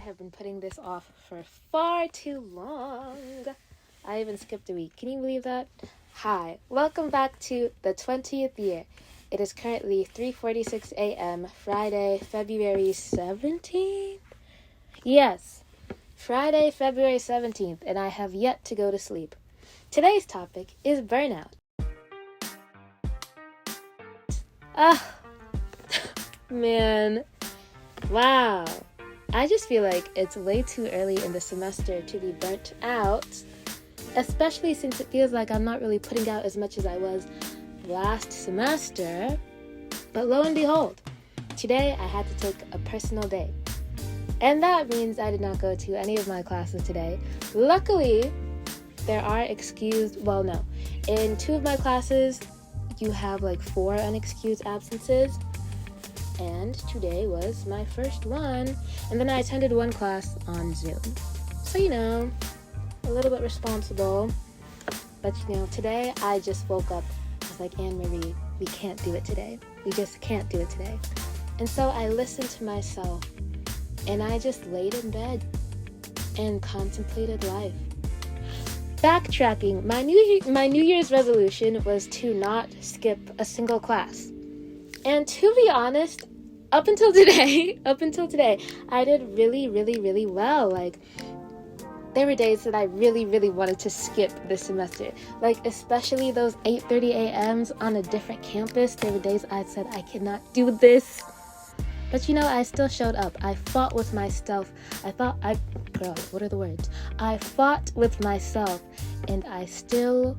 have been putting this off for far too long. I even skipped a week. Can you believe that? Hi, welcome back to the 20th year. It is currently 3:46 a.m. Friday, February 17th? Yes, Friday, February 17th, and I have yet to go to sleep. Today's topic is burnout. Man, wow. I just feel like it's way too early in the semester to be burnt out, especially since it feels like I'm not really putting out as much as I was last semester. But lo and behold, today I had to take a personal day. And that means I did not go to any of my classes today. Luckily, there are in 2 of my classes, you have 4 unexcused absences. And today was my first one. And then I attended one class on Zoom. So, a little bit responsible. But, today I just woke up. I was like, Anne-Marie, we can't do it today. We just can't do it today. And so I listened to myself. And I just laid in bed and contemplated life. Backtracking, my New Year's resolution was to not skip a single class. And to be honest, up until today, I did really, really, really well. There were days that I really, really wanted to skip this semester. Especially those 8:30 a.m.s on a different campus. There were days I said, I cannot do this. But I still showed up. I fought with myself. I fought with myself, and I still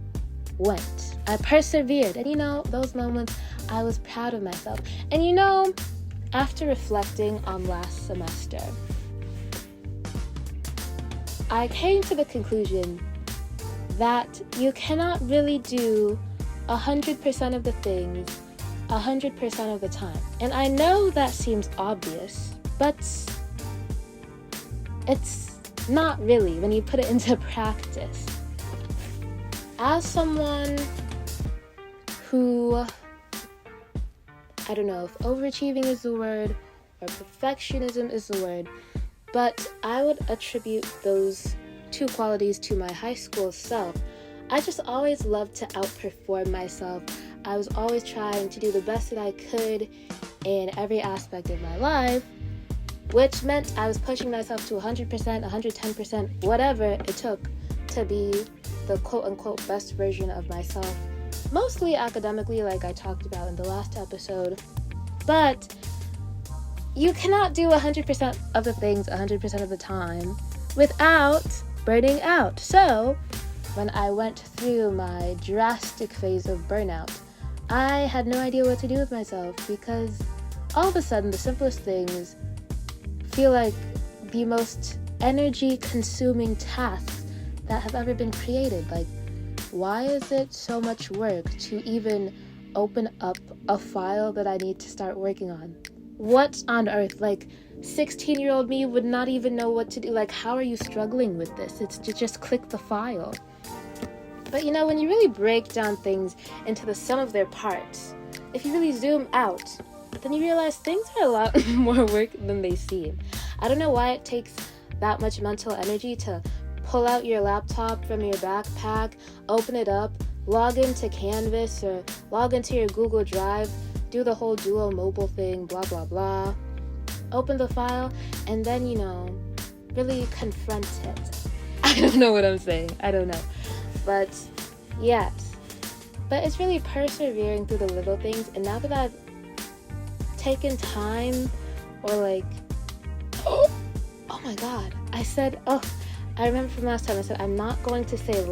went. I persevered. And those moments, I was proud of myself. And after reflecting on last semester, I came to the conclusion that you cannot really do 100% of the things 100% of the time. And I know that seems obvious, but it's not really when you put it into practice. As someone who, I don't know if overachieving is the word or perfectionism is the word, but I would attribute those 2 qualities to my high school self. I just always loved to outperform myself. I was always trying to do the best that I could in every aspect of my life, which meant I was pushing myself to 100%, 110%, whatever it took to be the quote-unquote best version of myself. Mostly academically, like I talked about in the last episode. But you cannot do 100% of the things 100% of the time without burning out. So, when I went through my drastic phase of burnout, I had no idea what to do with myself because all of a sudden the simplest things feel like the most energy-consuming tasks that have ever been created. Why is it so much work to even open up a file that I need to start working on? What on earth? 16-year-old me would not even know what to do. How are you struggling with this? It's to just click the file. But when you really break down things into the sum of their parts, if you really zoom out, then you realize things are a lot more work than they seem. I don't know why it takes that much mental energy to pull out your laptop from your backpack, open it up, log into Canvas or log into your Google Drive, do the whole dual mobile thing, blah, blah, blah, open the file, and then, really confront it. I don't know what I'm saying. I don't know. But, yes. But it's really persevering through the little things, and now that I've taken time, or oh my god, I remember from last time I said I'm not going to say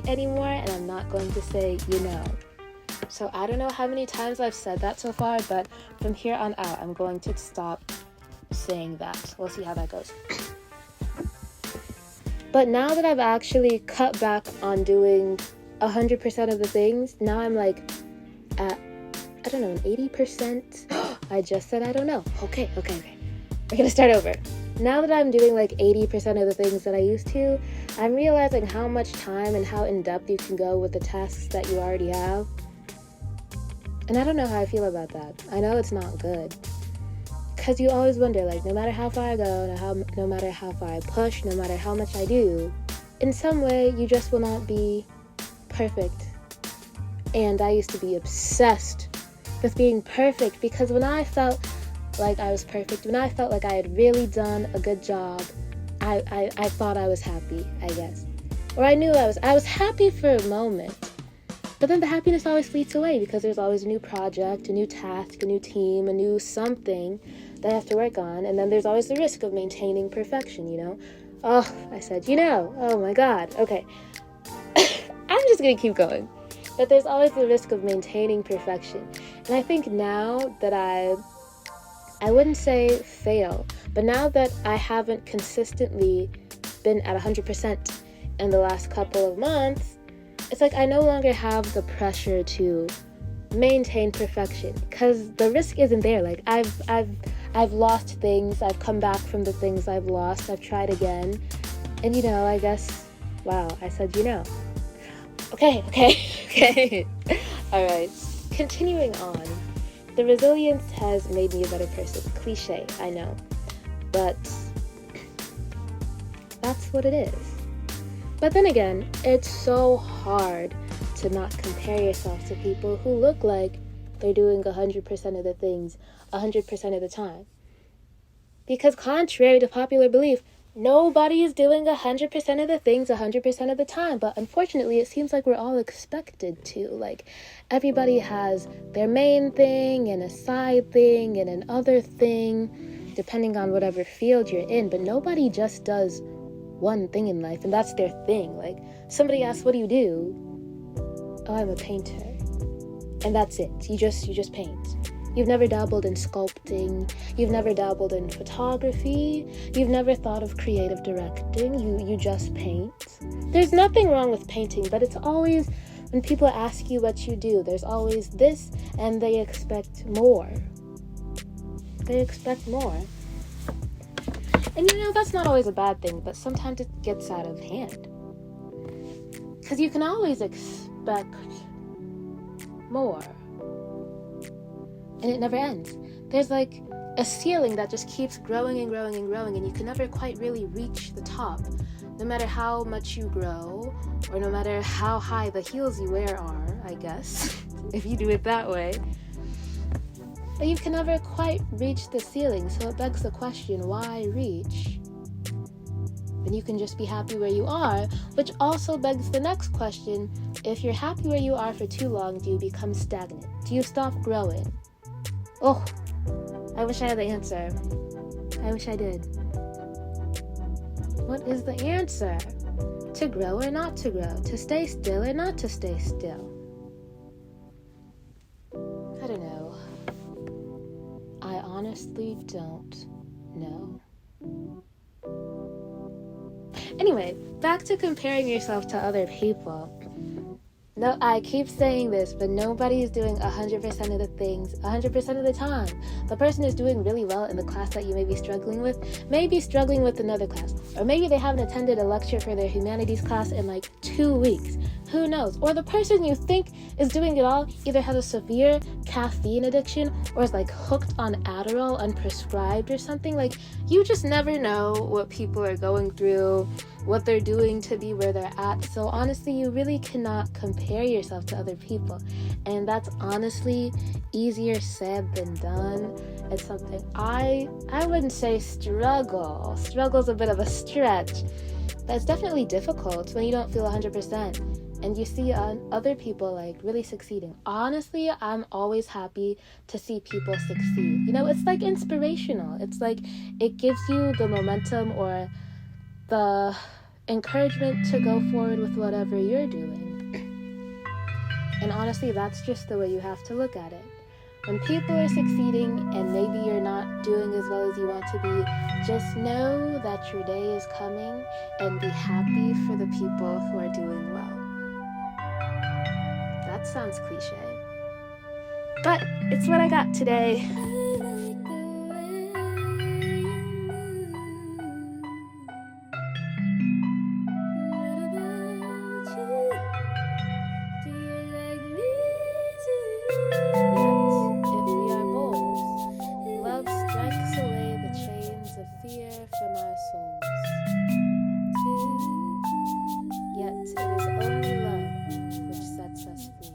anymore, and I'm not going to say So I don't know how many times I've said that so far, but from here on out, I'm going to stop saying that. We'll see how that goes. But now that I've actually cut back on doing 100% of the things, now I'm at, an 80%. I just said I don't know. Okay. We're going to start over. Now that I'm doing 80% of the things that I used to, I'm realizing how much time and how in-depth you can go with the tasks that you already have. And I don't know how I feel about that. I know it's not good. Because you always wonder, like, no matter how far I go, no matter how far I push, no matter how much I do, in some way, you just will not be perfect. And I used to be obsessed with being perfect, because when I felt like I was perfect, when I felt like I had really done a good job, I thought I was happy, I guess. Or I knew I was happy for a moment. But then the happiness always fleets away, because there's always a new project, a new task, a new team, a new something that I have to work on. And then there's always the risk of maintaining perfection, you know? Oh, I said, oh my God. Okay. I'm just going to keep going. But there's always the risk of maintaining perfection. And I think now that I wouldn't say fail, but now that I haven't consistently been at 100% in the last couple of months, it's like I no longer have the pressure to maintain perfection, because the risk isn't there. Like I've lost things, I've come back from the things I've lost, I've tried again, and I guess, wow, I said Okay. All right, continuing on. The resilience has made me a better person. Cliche, I know, but that's what it is. But then again, it's so hard to not compare yourself to people who look like they're doing 100% of the things 100% of the time. Because contrary to popular belief, nobody is doing 100% of the things 100% of the time. But unfortunately, it seems like we're all expected to. Like, everybody has their main thing and a side thing and an other thing, depending on whatever field you're in. But nobody just does one thing in life, and that's their thing. Like, somebody asks, what do you do? Oh, I'm a painter. And that's it. You just paint. You've never dabbled in sculpting. You've never dabbled in photography. You've never thought of creative directing. You just paint. There's nothing wrong with painting, but it's always, when people ask you what you do, there's always this, and they expect more. They expect more. And that's not always a bad thing, but sometimes it gets out of hand. Because you can always expect more. And it never ends. There's like a ceiling that just keeps growing and growing and growing, and you can never quite really reach the top. No matter how much you grow, or no matter how high the heels you wear are, I guess, if you do it that way. But you can never quite reach the ceiling, so it begs the question, why reach? Then you can just be happy where you are, which also begs the next question, if you're happy where you are for too long, do you become stagnant? Do you stop growing? Oh, I wish I had the answer. I wish I did. What is the answer? To grow or not to grow? To stay still or not to stay still? I don't know. I honestly don't know. Anyway, back to comparing yourself to other people. No, I keep saying this, but nobody is doing 100% of the things 100% of the time. The person who's doing really well in the class that you may be struggling with may be struggling with another class. Or maybe they haven't attended a lecture for their humanities class in like 2 weeks. Who knows? Or the person you think is doing it all either has a severe caffeine addiction or is like hooked on Adderall unprescribed or something. Like, you just never know what people are going through, what they're doing to be where they're at. So honestly, you really cannot compare yourself to other people. And that's honestly easier said than done. It's something I wouldn't say struggle. Struggle's a bit of a stretch. But it's definitely difficult when you don't feel 100%. And you see other people like really succeeding. Honestly, I'm always happy to see people succeed. It's like inspirational. It's like it gives you the momentum or the encouragement to go forward with whatever you're doing. And honestly, that's just the way you have to look at it. When people are succeeding and maybe you're not doing as well as you want to be, just know that your day is coming and be happy for the people who are doing well. That sounds cliche, but it's what I got today. Yet, if we are bold, love strikes fear from our souls. Yet it is only love which sets us free.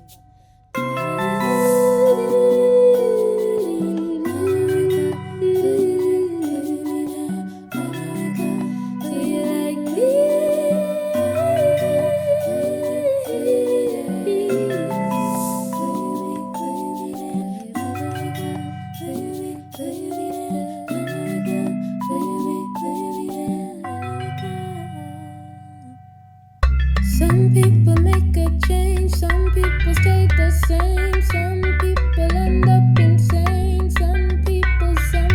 Some people make a change, some people stay the same, some people end up insane, some people say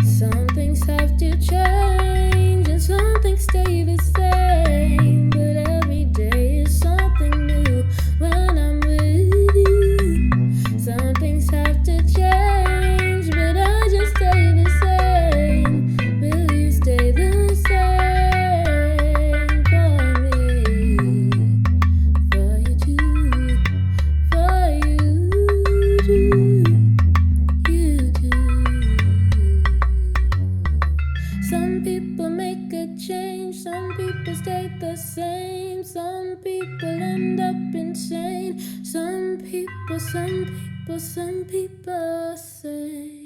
some things have to change and some things stay the same, but every day is something new when I'm with you. Some things have to change, but I just stay the same. Will you stay the same? Some people make a change, some people stay the same, some people end up insane, some people say